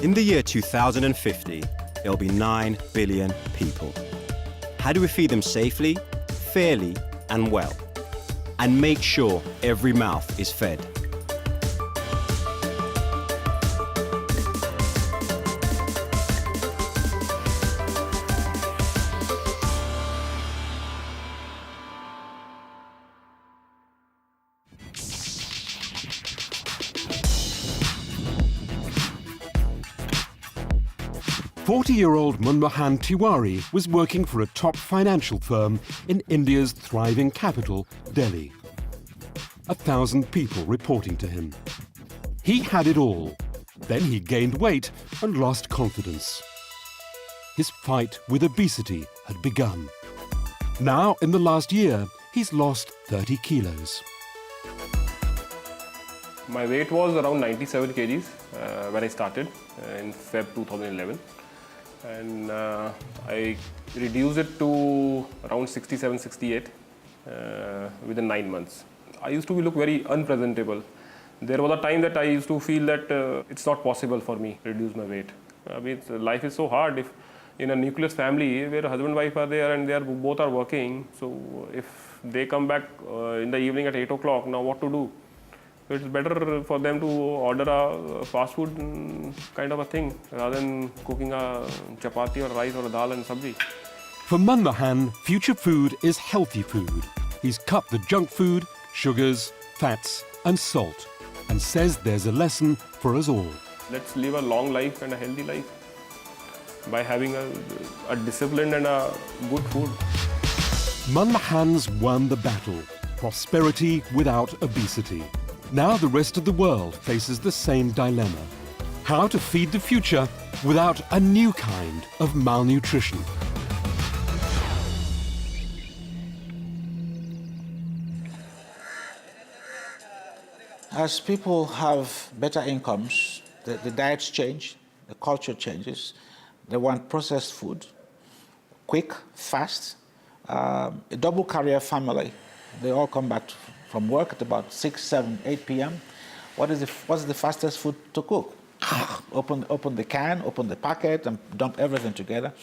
In the year 2050, there'll be 9 billion people. How do we feed them safely, fairly, and well? And make sure every mouth is fed. Forty-year-old Manmohan Tiwari was working for a top financial firm in India's thriving capital, Delhi. 1,000 people reporting to him. He had it all. Then he gained weight and lost confidence. His fight with obesity had begun. Now, in the last year, he's lost 30 kilos. My weight was around 97 kgs when I started in Feb 2011. And I reduced it to around 67, 68 within 9 months. I used to look very unpresentable. There was a time that I used to feel that it's not possible for me to reduce my weight. I mean, life is so hard. If in a nucleus family where husband and wife are there and both are working, so if they come back in the evening at 8 o'clock, now what to do? So it's better for them to order a fast food kind of a thing rather than cooking a chapati or rice or a dal and sabji. For Manmohan, future food is healthy food. He's cut the junk food, sugars, fats and salt, and says there's a lesson for us all. Let's live a long life and a healthy life by having a disciplined and a good food. Manmohan's won the battle. Prosperity without obesity. Now the rest of the world faces the same dilemma. How to feed the future without a new kind of malnutrition. As people have better incomes, the diets change, the culture changes. They want processed food, quick, fast. A double career family, they all come back from work at about 6, 7, 8 p.m. What's the fastest food to cook? Open the can, open the packet, and dump everything together.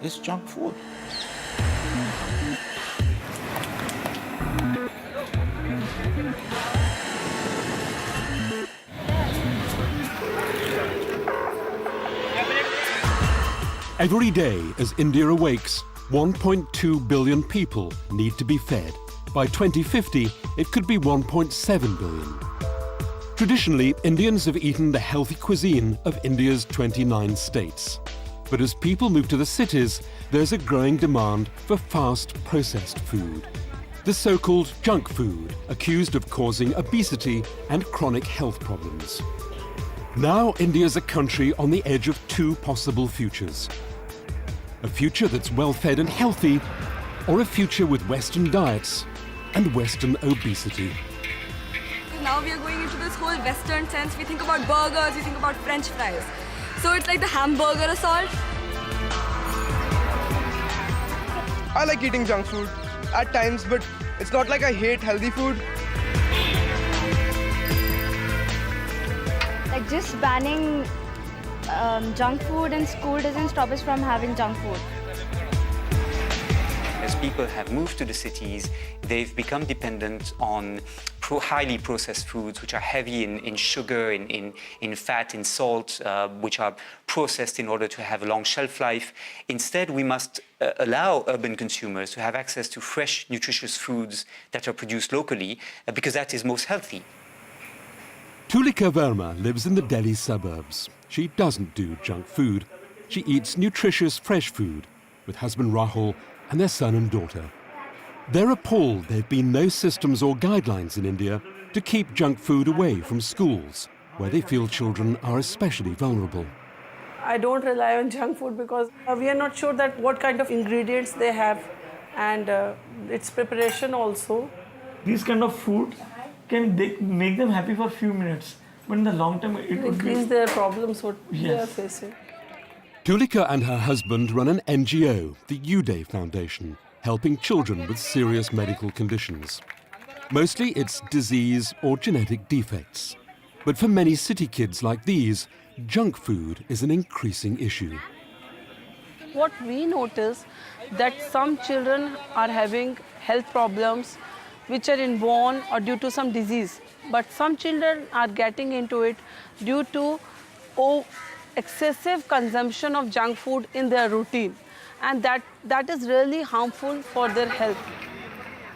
It's junk food. Every day, as India awakes, 1.2 billion people need to be fed. By 2050, it could be 1.7 billion. Traditionally, Indians have eaten the healthy cuisine of India's 29 states. But as people move to the cities, there's a growing demand for fast, processed food. The so-called junk food, accused of causing obesity and chronic health problems. Now, India's a country on the edge of two possible futures. A future that's well-fed and healthy, or a future with Western diets and Western obesity. Now we are going into this whole Western sense. We think about burgers, we think about French fries. So it's like the hamburger assault. I like eating junk food at times, but it's not like I hate healthy food. Like just banning junk food in school doesn't stop us from having junk food. As people have moved to the cities, they've become dependent on highly processed foods, which are heavy in sugar, in fat, in salt, which are processed in order to have a long shelf life. Instead, we must allow urban consumers to have access to fresh, nutritious foods that are produced locally, because that is most healthy. Tulika Verma lives in the Delhi suburbs. She doesn't do junk food. She eats nutritious fresh food with husband Rahul and their son and daughter. They're appalled there have been no systems or guidelines in India to keep junk food away from schools, where they feel children are especially vulnerable. I don't rely on junk food because we are not sure that what kind of ingredients they have and its preparation also. These kind of food can make them happy for a few minutes, but in the long term it would increase their problems what Yes. they are facing. Tulika and her husband run an NGO, the Uday Foundation, helping children with serious medical conditions. Mostly it's disease or genetic defects. But for many city kids like these, junk food is an increasing issue. What we notice that some children are having health problems which are inborn or due to some disease. But some children are getting into it due to excessive consumption of junk food in their routine. And that is really harmful for their health.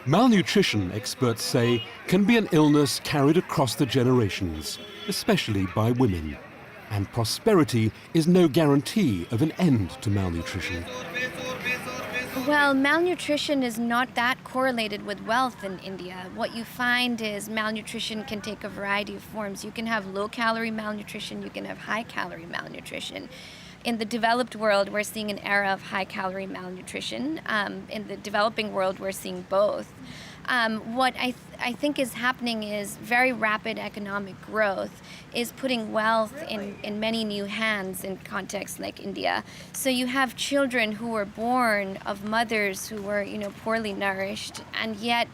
Malnutrition, experts say, can be an illness carried across the generations, especially by women. And prosperity is no guarantee of an end to malnutrition. Well, malnutrition is not that correlated with wealth in India. What you find is malnutrition can take a variety of forms. You can have low-calorie malnutrition, you can have high-calorie malnutrition. In the developed world, we're seeing an era of high-calorie malnutrition. In the developing world, we're seeing both. What I think is happening is very rapid economic growth is putting wealth in many new hands in contexts like India. So you have children who were born of mothers who were, poorly nourished, and yet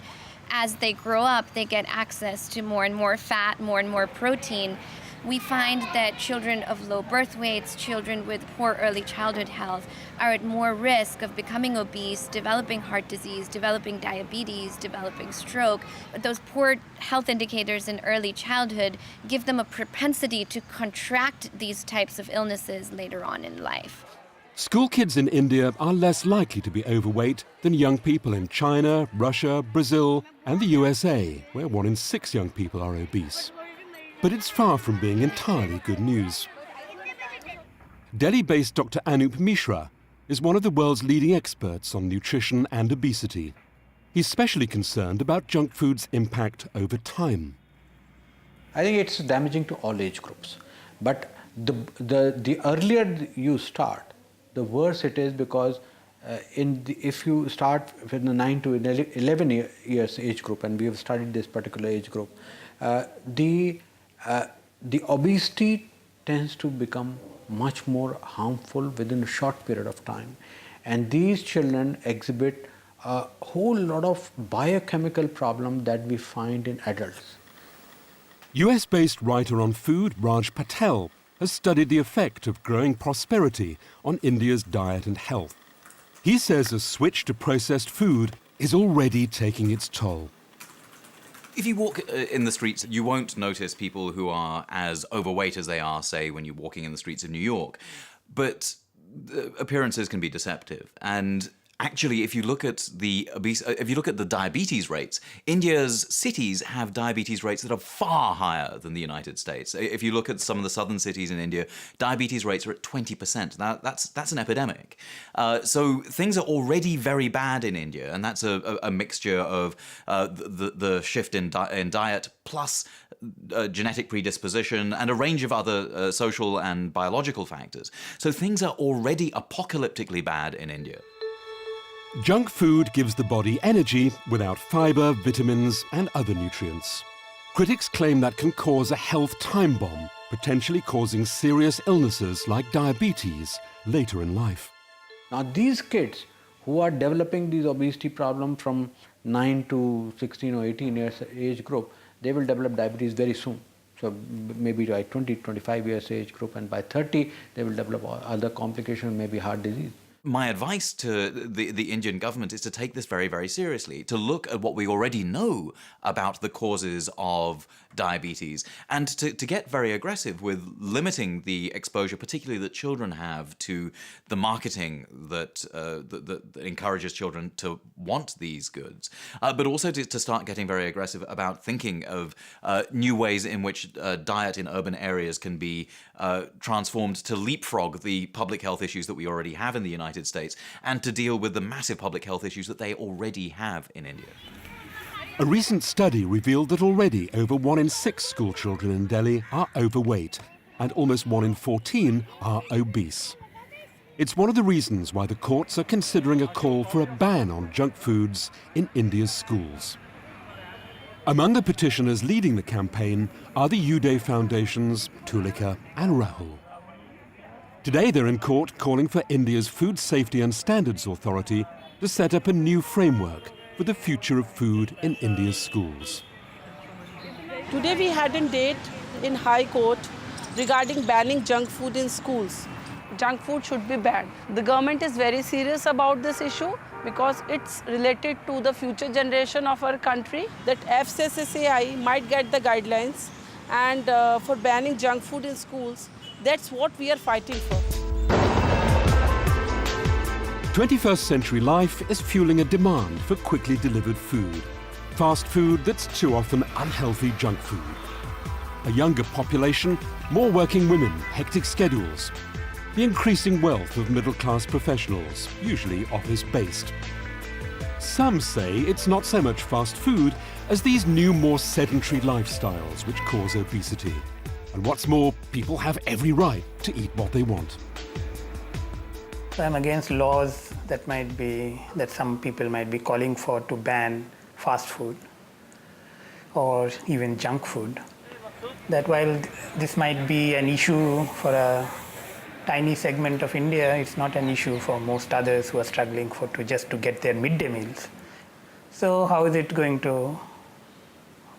as they grow up, they get access to more and more fat, more and more protein. We find that children of low birth weights, children with poor early childhood health, are at more risk of becoming obese, developing heart disease, developing diabetes, developing stroke. But those poor health indicators in early childhood give them a propensity to contract these types of illnesses later on in life. School kids in India are less likely to be overweight than young people in China, Russia, Brazil, and the USA, where 1 in 6 young people are obese. But it's far from being entirely good news. Delhi-based Dr. Anup Mishra is one of the world's leading experts on nutrition and obesity. He's especially concerned about junk food's impact over time. I think it's damaging to all age groups. But the earlier you start, the worse it is, because if you start with the 9 to 11 years age group, and we have studied this particular age group, the obesity tends to become much more harmful within a short period of time. And these children exhibit a whole lot of biochemical problems that we find in adults. US-based writer on food Raj Patel has studied the effect of growing prosperity on India's diet and health. He says a switch to processed food is already taking its toll. If you walk in the streets, you won't notice people who are as overweight as they are, say, when you're walking in the streets of New York. But appearances can be deceptive. And actually, if you look at the diabetes rates, India's cities have diabetes rates that are far higher than the United States. If you look at some of the southern cities in India, diabetes rates are at 20%. Now, that's an epidemic. So things are already very bad in India, and that's a mixture of the shift in diet plus genetic predisposition and a range of other social and biological factors. So things are already apocalyptically bad in India. Junk food gives the body energy without fiber, vitamins, and other nutrients. Critics claim that can cause a health time bomb, potentially causing serious illnesses like diabetes later in life. Now, these kids who are developing these obesity problems from 9 to 16 or 18 years age group, they will develop diabetes very soon. So maybe by 20, 25 years age group, and by 30, they will develop other complications, maybe heart disease. My advice to the Indian government is to take this very, very seriously, to look at what we already know about the causes of diabetes, and to get very aggressive with limiting the exposure, particularly that children have, to the marketing that encourages children to want these goods, but also to start getting very aggressive about thinking of new ways in which diet in urban areas can be transformed to leapfrog the public health issues that we already have in the United States, and to deal with the massive public health issues that they already have in India. A recent study revealed that already over 1 in 6 school children in Delhi are overweight, and almost 1 in 14 are obese. It's one of the reasons why the courts are considering a call for a ban on junk foods in India's schools. Among the petitioners leading the campaign are the Uday Foundation's Tulika and Rahul. Today they're in court calling for India's Food Safety and Standards Authority to set up a new framework for the future of food in India's schools. Today we had a date in High Court regarding banning junk food in schools. Junk food should be banned. The government is very serious about this issue because it's related to the future generation of our country, that FCCCI might get the guidelines and for banning junk food in schools. That's what we are fighting for. 21st century life is fueling a demand for quickly delivered food. Fast food that's too often unhealthy junk food. A younger population, more working women, hectic schedules. The increasing wealth of middle-class professionals, usually office-based. Some say it's not so much fast food as these new, more sedentary lifestyles which cause obesity. And what's more, people have every right to eat what they want. I'm against laws that some people might be calling for to ban fast food or even junk food. That while this might be an issue for a tiny segment of India, it's not an issue for most others who are struggling just to get their midday meals. So how is it going to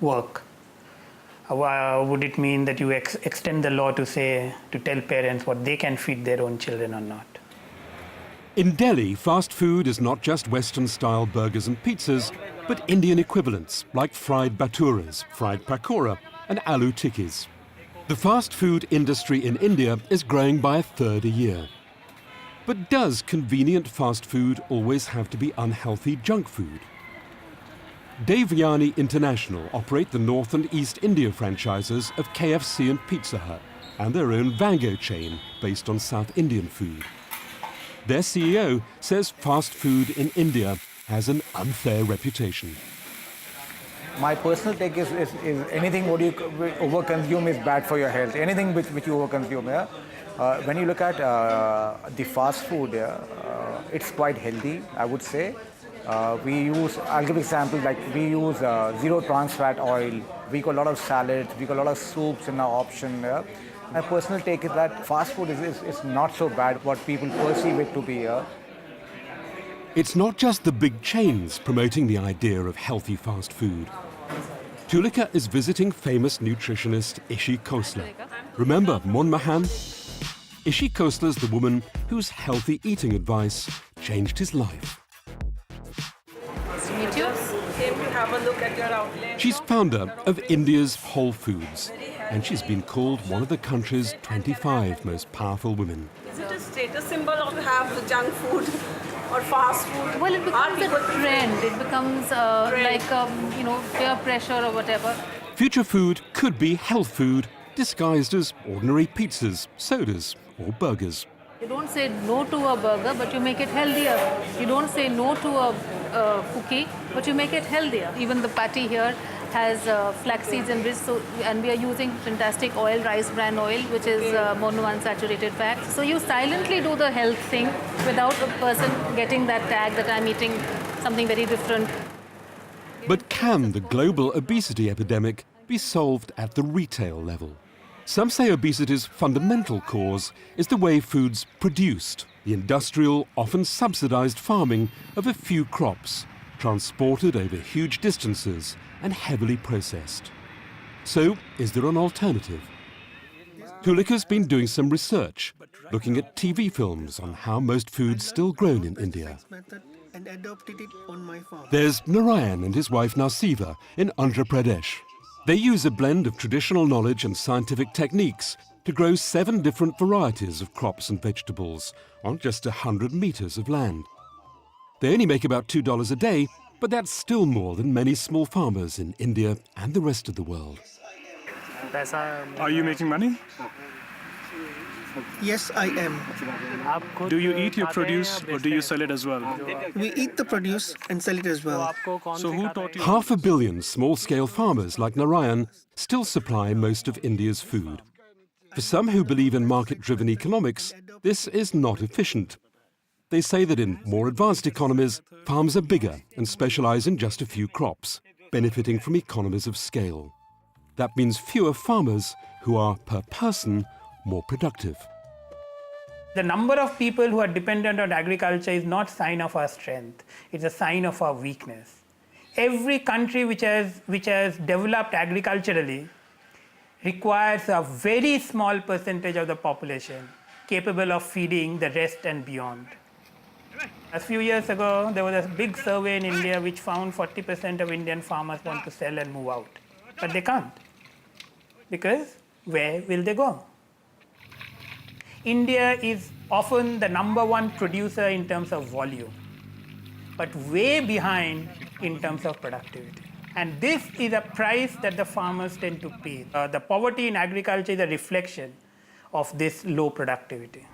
work? Would it mean that you extend the law to tell parents what they can feed their own children or not? In Delhi, fast food is not just Western-style burgers and pizzas, but Indian equivalents like fried bhaturas, fried pakora, and aloo tikkis. The fast food industry in India is growing by a third a year. But does convenient fast food always have to be unhealthy junk food? Devyani International operate the North and East India franchises of KFC and Pizza Hut, and their own Vango chain based on South Indian food. Their CEO says fast food in India has an unfair reputation. My personal take is anything what you overconsume is bad for your health. Anything which you overconsume, yeah? When you look at the fast food, it's quite healthy, I would say. I'll give an example, like we use zero trans fat oil. We got a lot of salads, we got a lot of soups in our option. Yeah? My personal take is that fast food is not so bad what people perceive it to be. It's not just the big chains promoting the idea of healthy fast food. Tulika is visiting famous nutritionist Ishi Khosla. Remember Monmohan? Ishi Khosla is the woman whose healthy eating advice changed his life. Came to have a look at your outlet. She's founder of India's Whole Foods, and she's been called one of the country's 25 most powerful women. Is it a status symbol to have the junk food or fast food? Well, it becomes a trend. It becomes like, peer pressure or whatever. Future food could be health food disguised as ordinary pizzas, sodas, or burgers. You don't say no to a burger, but you make it healthier. You don't say no to a cookie, but you make it healthier. Even the patty here has flax seeds and rich, and we are using fantastic oil, rice bran oil, which is monounsaturated fat. So you silently do the health thing without a person getting that tag that I'm eating something very different. But can the global obesity epidemic be solved at the retail level? Some say obesity's fundamental cause is the way food's produced, the industrial, often subsidized farming of a few crops, transported over huge distances and heavily processed. So, is there an alternative? Tulika's been doing some research, looking at TV films on how most food's still grown in India. There's Narayan and his wife Nasiva in Andhra Pradesh. They use a blend of traditional knowledge and scientific techniques to grow 7 different varieties of crops and vegetables on just 100 meters of land. They only make about $2 a day, but that's still more than many small farmers in India and the rest of the world. Are you making money? Yes, I am. Do you eat your produce or do you sell it as well? We eat the produce and sell it as well. So who taught you? 500 million small-scale farmers like Narayan still supply most of India's food. For some who believe in market-driven economics, this is not efficient. They say that in more advanced economies, farms are bigger and specialize in just a few crops, benefiting from economies of scale. That means fewer farmers who are, per person, more productive. The number of people who are dependent on agriculture is not a sign of our strength. It's a sign of our weakness. Every country which has developed agriculturally requires a very small percentage of the population capable of feeding the rest and beyond. A few years ago, there was a big survey in India which found 40% of Indian farmers want to sell and move out. But they can't. Because where will they go? India is often the #1 producer in terms of volume, but way behind in terms of productivity. And this is a price that the farmers tend to pay. The poverty in agriculture is a reflection of this low productivity.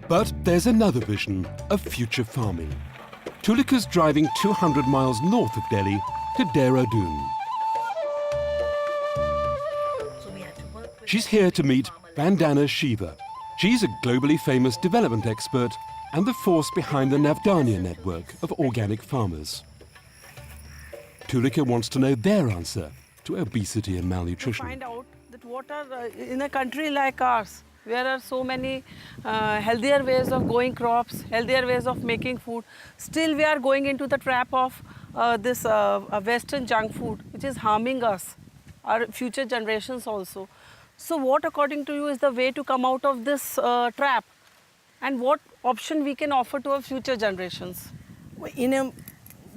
But there's another vision of future farming. Tulika's driving 200 miles north of Delhi to Dehradun. She's here to meet Vandana Shiva. She's a globally famous development expert and the force behind the Navdanya network of organic farmers. Tulika wants to know their answer to obesity and malnutrition. Find out that what are in a country like ours, where are so many healthier ways of growing crops, healthier ways of making food, still we are going into the trap of this Western junk food, which is harming us, our future generations also. So what, according to you, is the way to come out of this trap? And what option we can offer to our future generations? You know,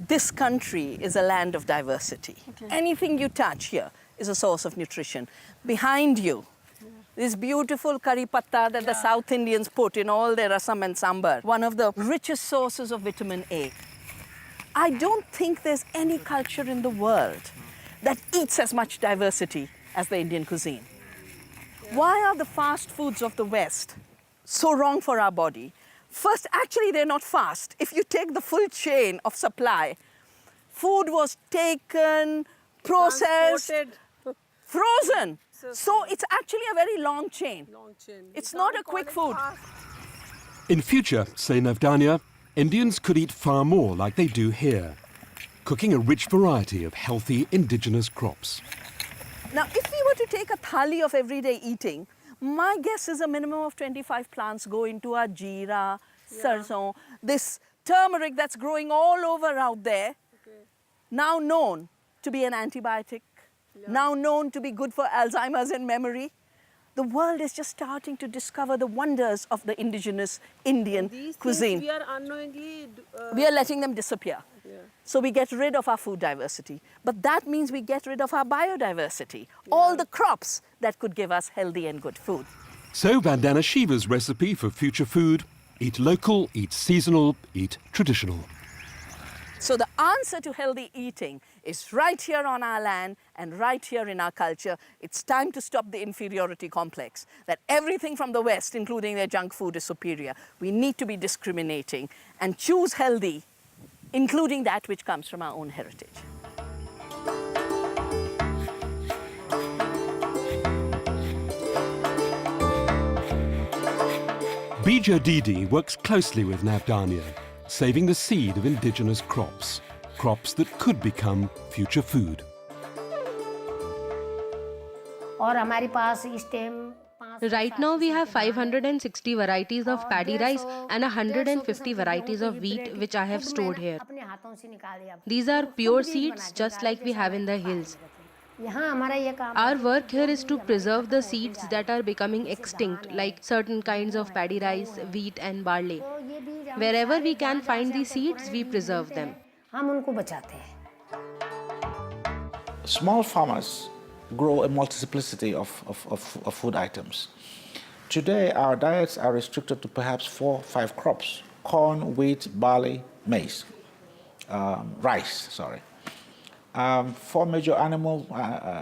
this country is a land of diversity. Anything you touch here is a source of nutrition. Behind you, this beautiful curry patta that the South Indians put in all their rasam and sambar, one of the richest sources of vitamin A. I don't think there's any culture in the world that eats as much diversity as the Indian cuisine. Why are the fast foods of the West so wrong for our body? First, actually, they're not fast. If you take the full chain of supply, food was taken, processed, frozen. So it's actually a very long chain. It's not a quick food. In future, say Navdanya, Indians could eat far more like they do here, cooking a rich variety of healthy indigenous crops. Now, if we were to take a thali of everyday eating, my guess is a minimum of 25 plants go into our jeera, sarson, this turmeric that's growing all over out there, now known to be an antibiotic, now known to be good for Alzheimer's and memory. The world is just starting to discover the wonders of the indigenous Indian cuisine. We are unknowingly... we are letting them disappear. So we get rid of our food diversity. But that means we get rid of our biodiversity, all the crops that could give us healthy and good food. So Vandana Shiva's recipe for future food: eat local, eat seasonal, eat traditional. So the answer to healthy eating is right here on our land and right here in our culture. It's time to stop the inferiority complex, that everything from the West, including their junk food, is superior. We need to be discriminating and choose healthy, including that which comes from our own heritage. Bija Didi works closely with Navdanya, saving the seed of indigenous crops, crops that could become future food. Right now we have 560 varieties of paddy rice and 150 varieties of wheat which I have stored here. These are pure seeds just like we have in the hills. Our work here is to preserve the seeds that are becoming extinct, like certain kinds of paddy rice, wheat and barley. Wherever we can find these seeds, we preserve them. Small farmers grow a multiplicity of food items. Today, our diets are restricted to perhaps 4 or 5 crops: corn, wheat, barley, maize, rice, sorry. 4 major animal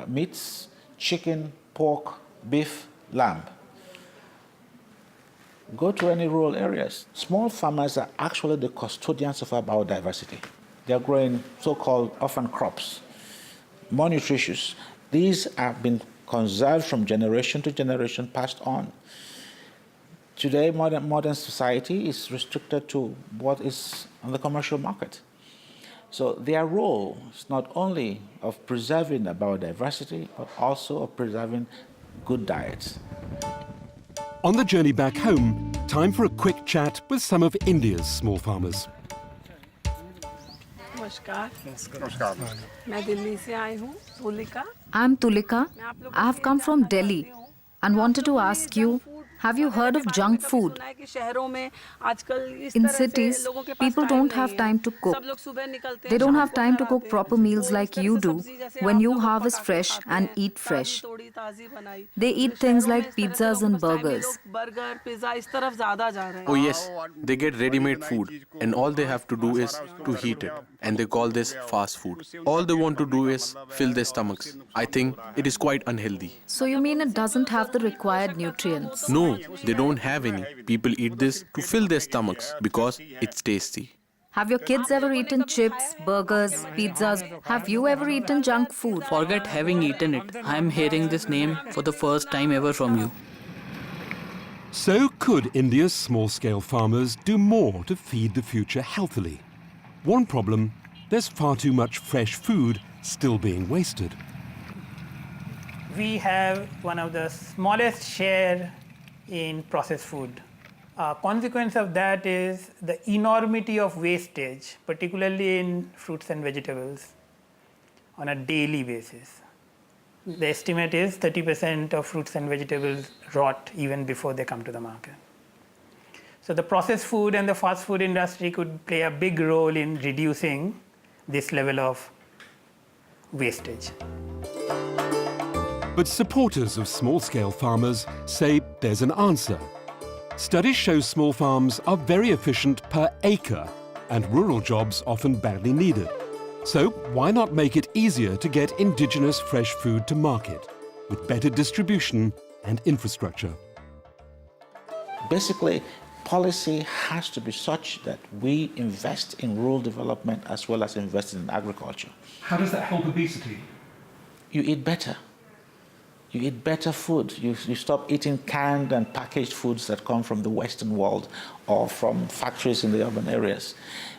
meats: chicken, pork, beef, lamb. Go to any rural areas. Small farmers are actually the custodians of our biodiversity. They're growing so-called orphan crops, more nutritious. These have been conserved from generation to generation, passed on. Today, modern society is restricted to what is on the commercial market. So their role is not only of preserving the biodiversity, but also of preserving good diets. On the journey back home, time for a quick chat with some of India's small farmers. नमस्कार मैं दिल्ली से आई हूँ Tulika I'm Tulika. I have come from Delhi and wanted to ask you, have you heard of junk food? कि शहरों में आजकल इस In तरह से cities, लोगों के पास people time don't नहीं have है। time to cook. सब लोग सुबह निकलते हैं, They don't शाम have को time घर to cook आते हैं। proper meals like you do when you harvest fresh and eat fresh. थोड़ी ताज़ी बनाई। They eat things like pizzas and burgers. Burger pizza इस तरफ ज़्यादा जा रहे हैं। Oh yes, they get ready-made food and all they have to do is to heat it, and they call this fast food. All they want to do is fill their stomachs. I think it is quite unhealthy. So you mean it doesn't have the required nutrients? No, they don't have any. People eat this to fill their stomachs because it's tasty. Have your kids ever eaten chips, burgers, pizzas? Have you ever eaten junk food? Forget having eaten it. I am hearing this name for the first time ever from you. So could India's small-scale farmers do more to feed the future healthily? One problem, there's far too much fresh food still being wasted. We have one of the smallest share in processed food. Consequence of that is the enormity of wastage, particularly in fruits and vegetables, on a daily basis. The estimate is 30% of fruits and vegetables rot even before they come to the market. So the processed food and the fast food industry could play a big role in reducing this level of wastage. But supporters of small-scale farmers say there's an answer. Studies show small farms are very efficient per acre, and rural jobs often badly needed. So why not make it easier to get indigenous fresh food to market, with better distribution and infrastructure? Basically, policy has to be such that we invest in rural development as well as invest in agriculture. How does that help obesity? You eat better. You eat better food. You stop eating canned and packaged foods that come from the Western world or from factories in the urban areas.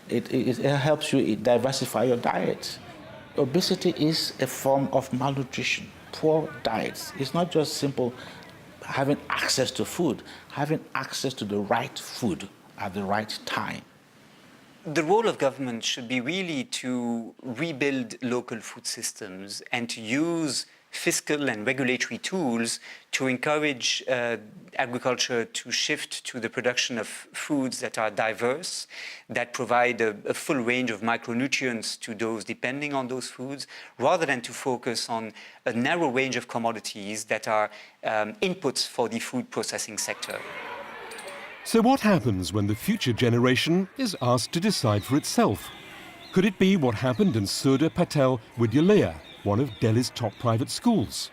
It helps you diversify your diet. Obesity is a form of malnutrition, poor diets. It's not just simple having access to food, having access to the right food at the right time. The role of government should be really to rebuild local food systems and to use fiscal and regulatory tools to encourage agriculture to shift to the production of foods that are diverse, that provide a full range of micronutrients to those depending on those foods, rather than to focus on a narrow range of commodities that are inputs for the food processing sector. So what happens when the future generation is asked to decide for itself? Could it be what happened in Surya Patel Vidyalaya, one of Delhi's top private schools?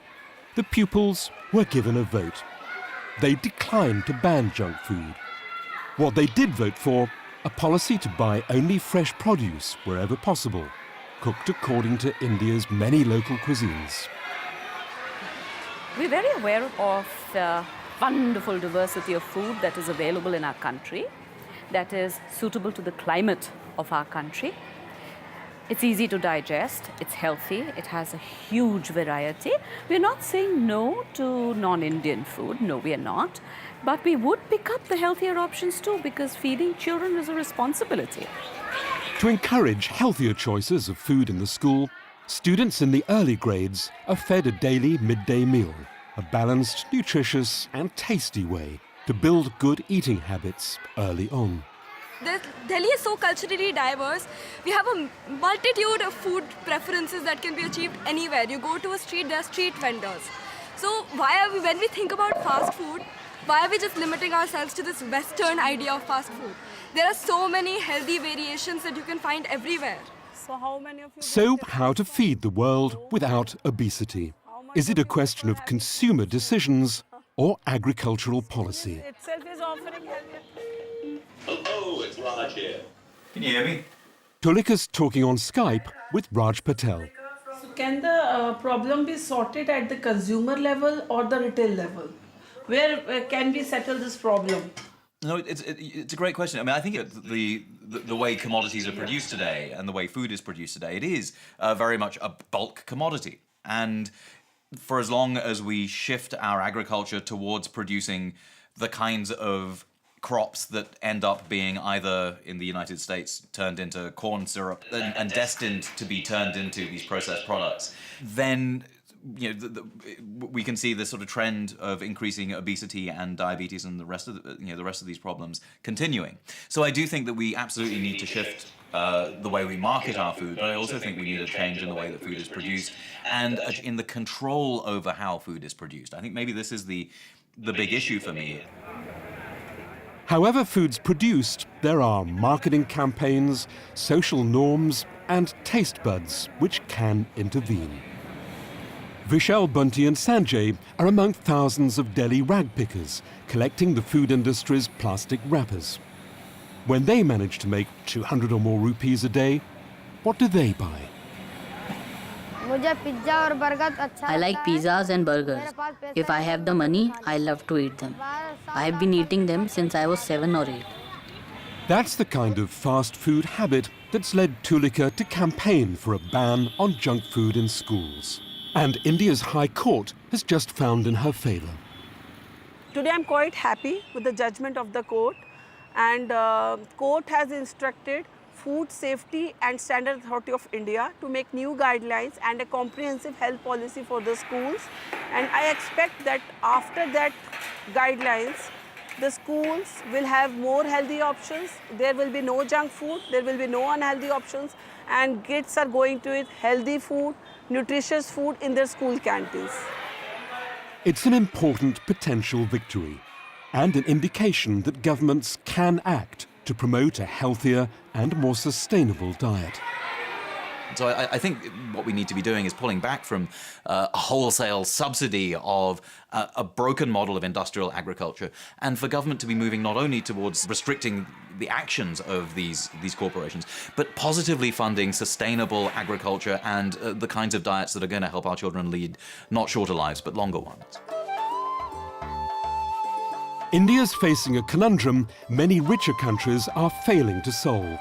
The pupils were given a vote. They declined to ban junk food. What they did vote for, a policy to buy only fresh produce wherever possible, cooked according to India's many local cuisines. We're very aware of the wonderful diversity of food that is available in our country, that is suitable to the climate of our country. It's easy to digest, it's healthy, it has a huge variety. We're not saying no to non-Indian food, no we are not. But we would pick up the healthier options too, because feeding children is a responsibility. To encourage healthier choices of food in the school, students in the early grades are fed a daily midday meal, a balanced, nutritious and tasty way to build good eating habits early on. Delhi is so culturally diverse. We have a multitude of food preferences that can be achieved anywhere. You go to a street, there are street vendors. So when we think about fast food, why are we just limiting ourselves to this Western idea of fast food? There are so many healthy variations that you can find everywhere. So how to feed the world without obesity? Is it a question of consumer decisions or agricultural policy? Itself is offering Hello, it's Raj here. Can you hear me? Tulika's talking on Skype with Raj Patel. So can the problem be sorted at the consumer level or the retail level? Where can we settle this problem? No, it's a great question. I mean, I think the way commodities are produced today and the way food is produced today, it is very much a bulk commodity. And for as long as we shift our agriculture towards producing the kinds of crops that end up being either in the United States turned into corn syrup and destined to be turned into these processed products, then we can see this sort of trend of increasing obesity and diabetes and the rest of these problems continuing. So I do think that we absolutely need to shift the way we market our food, but I also think we need a change in the way that food is produced and in the control over how food is produced. I think maybe this is the big issue for me. However food's produced, there are marketing campaigns, social norms, and taste buds which can intervene. Vishal Bunty and Sanjay are among thousands of Delhi rag pickers collecting the food industry's plastic wrappers. When they manage to make 200 or more rupees a day, what do they buy? I like pizzas and burgers. If I have the money, I love to eat them. I have been eating them since I was 7 or 8. That's the kind of fast food habit that's led Tulika to campaign for a ban on junk food in schools. And India's High Court has just found in her favour. Today I'm quite happy with the judgment of the court, and court has instructed Food Safety and Standard Authority of India to make new guidelines and a comprehensive health policy for the schools. And I expect that after that guidelines, the schools will have more healthy options. There will be no junk food, there will be no unhealthy options, and kids are going to eat healthy food, nutritious food in their school canteens. It's an important potential victory and an indication that governments can act to promote a healthier and more sustainable diet. So I think what we need to be doing is pulling back from a wholesale subsidy of a broken model of industrial agriculture, and for government to be moving not only towards restricting the actions of these corporations, but positively funding sustainable agriculture and the kinds of diets that are going to help our children lead not shorter lives, but longer ones. India's facing a conundrum many richer countries are failing to solve.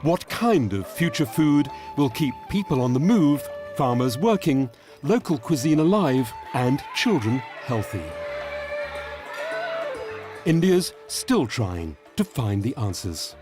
What kind of future food will keep people on the move, farmers working, local cuisine alive, and children healthy? India's still trying to find the answers.